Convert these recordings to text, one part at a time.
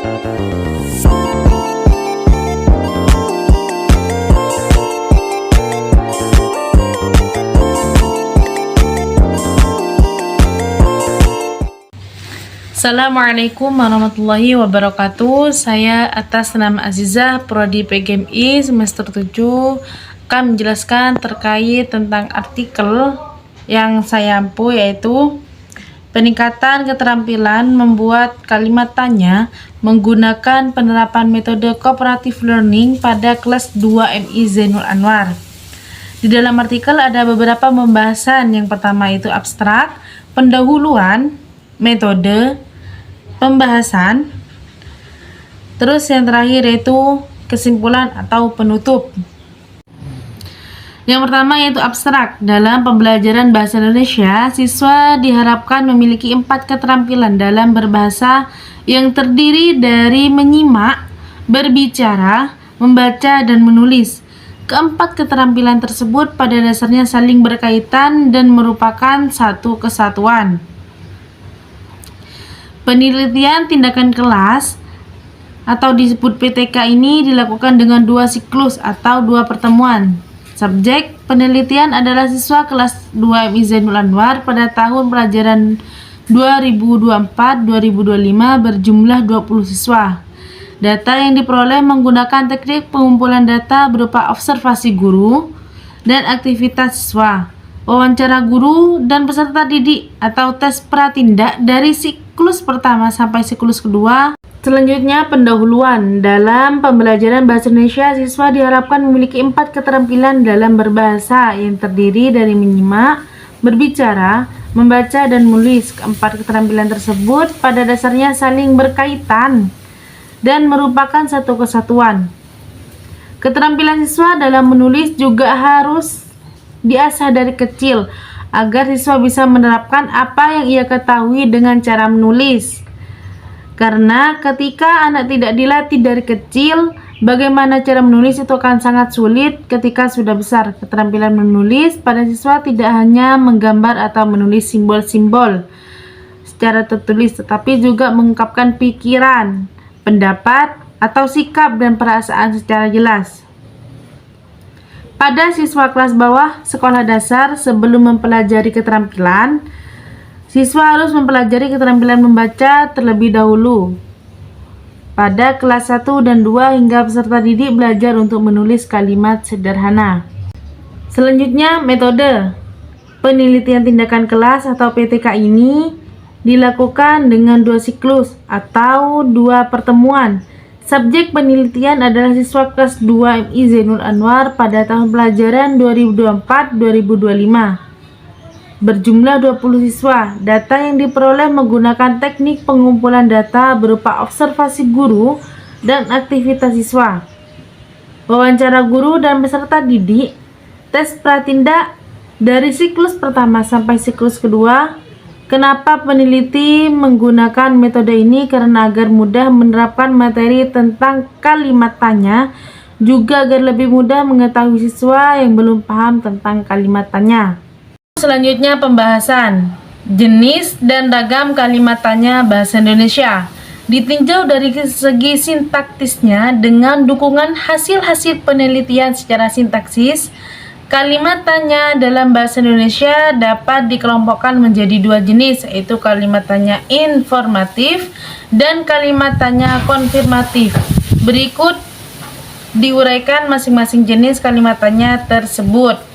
Assalamualaikum warahmatullahi wabarakatuh. Saya atas nama Azizah, Prodi PGMI semester 7 akan menjelaskan terkait tentang artikel yang saya ampu, yaitu peningkatan keterampilan membuat kalimat tanya menggunakan penerapan metode cooperative learning pada kelas 2 MI Zainul Anwar. Di dalam artikel ada beberapa pembahasan. Yang pertama itu abstrak, pendahuluan, metode, pembahasan, terus yang terakhir yaitu kesimpulan atau penutup. Yang pertama yaitu abstrak. Dalam pembelajaran bahasa Indonesia, siswa diharapkan memiliki 4 keterampilan dalam berbahasa yang terdiri dari menyimak, berbicara, membaca, dan menulis. Keempat keterampilan tersebut pada dasarnya saling berkaitan dan merupakan satu kesatuan. Penelitian tindakan kelas atau disebut PTK ini dilakukan dengan 2 siklus atau 2 pertemuan. Subjek penelitian adalah siswa kelas 2 MI Zainul Anwar pada tahun pelajaran 2024-2025 berjumlah 20 siswa. Data yang diperoleh menggunakan teknik pengumpulan data berupa observasi guru dan aktivitas siswa, wawancara guru dan peserta didik atau tes pratindak dari siklus pertama sampai siklus kedua. Selanjutnya pendahuluan. Dalam pembelajaran bahasa Indonesia, siswa diharapkan memiliki 4 keterampilan dalam berbahasa yang terdiri dari menyimak, berbicara, membaca, dan menulis. Keempat keterampilan tersebut pada dasarnya saling berkaitan dan merupakan satu kesatuan. Keterampilan siswa dalam menulis juga harus diasah dari kecil agar siswa bisa menerapkan apa yang ia ketahui dengan cara menulis. Karena ketika anak tidak dilatih dari kecil, bagaimana cara menulis itu akan sangat sulit ketika sudah besar. Keterampilan menulis pada siswa tidak hanya menggambar atau menulis simbol-simbol secara tertulis, tetapi juga mengungkapkan pikiran, pendapat, atau sikap dan perasaan secara jelas. Pada siswa kelas bawah sekolah dasar, sebelum mempelajari keterampilan, siswa harus mempelajari keterampilan membaca terlebih dahulu. Pada kelas 1 dan 2 hingga peserta didik belajar untuk menulis kalimat sederhana. Selanjutnya, metode. Penelitian tindakan kelas atau PTK ini dilakukan dengan 2 siklus atau 2 pertemuan. Subjek penelitian adalah siswa kelas 2 MI Zainul Anwar pada tahun pelajaran 2024-2025. Berjumlah 20 siswa. Data yang diperoleh menggunakan teknik pengumpulan data berupa observasi guru dan aktivitas siswa, wawancara guru dan peserta didik, tes pratindak dari siklus pertama sampai siklus kedua. Kenapa peneliti menggunakan metode ini? Karena agar mudah menerapkan materi tentang kalimat tanya, juga agar lebih mudah mengetahui siswa yang belum paham tentang kalimat tanya. Selanjutnya pembahasan jenis dan ragam kalimat tanya bahasa Indonesia. Ditinjau dari segi sintaktisnya dengan dukungan hasil-hasil penelitian secara sintaksis, kalimat tanya dalam bahasa Indonesia dapat dikelompokkan menjadi 2 jenis, yaitu kalimat tanya informatif dan kalimat tanya konfirmatif. Berikut diuraikan masing-masing jenis kalimat tanya tersebut.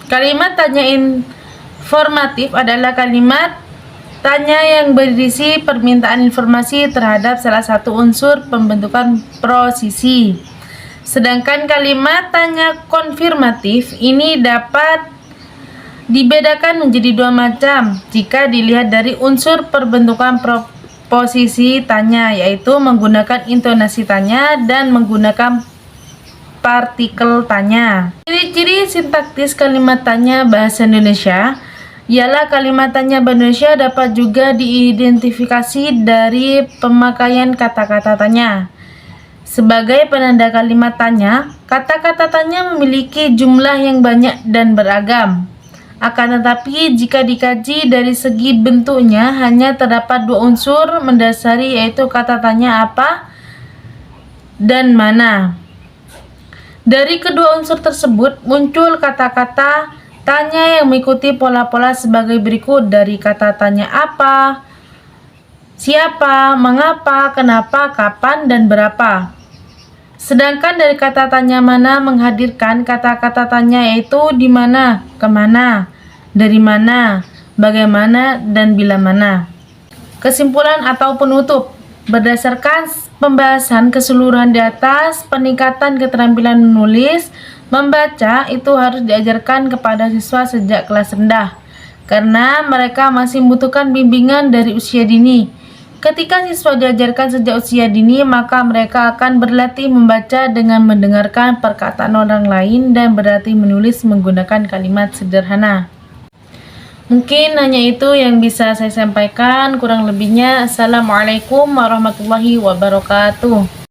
Kalimat tanya informatif adalah kalimat tanya yang berisi permintaan informasi terhadap salah satu unsur pembentukan prosisi. Sedangkan kalimat tanya konfirmatif ini dapat dibedakan menjadi 2 macam jika dilihat dari unsur perbentukan posisi tanya, yaitu menggunakan intonasi tanya dan menggunakan partikel tanya. Ciri-ciri sintaktis kalimat tanya bahasa Indonesia ialah kalimat tanya bahasa Indonesia dapat juga diidentifikasi dari pemakaian kata-kata tanya. Sebagai penanda kalimat tanya, kata-kata tanya memiliki jumlah yang banyak dan beragam. Akan tetapi jika dikaji dari segi bentuknya hanya terdapat dua unsur mendasari, yaitu kata tanya apa dan mana. Dari kedua unsur tersebut muncul kata-kata tanya yang mengikuti pola-pola sebagai berikut. Dari kata tanya apa, siapa, mengapa, kenapa, kapan, dan berapa. Sedangkan dari kata tanya mana menghadirkan kata-kata tanya, yaitu di mana, kemana, dari mana, bagaimana, dan bila mana. Kesimpulan atau penutup. Berdasarkan pembahasan keseluruhan di atas, peningkatan keterampilan menulis, membaca itu harus diajarkan kepada siswa sejak kelas rendah, karena mereka masih membutuhkan bimbingan dari usia dini. Ketika siswa diajarkan sejak usia dini, maka mereka akan berlatih membaca dengan mendengarkan perkataan orang lain dan berlatih menulis menggunakan kalimat sederhana. Mungkin hanya itu yang bisa saya sampaikan. Kurang lebihnya, Assalamualaikum warahmatullahi wabarakatuh.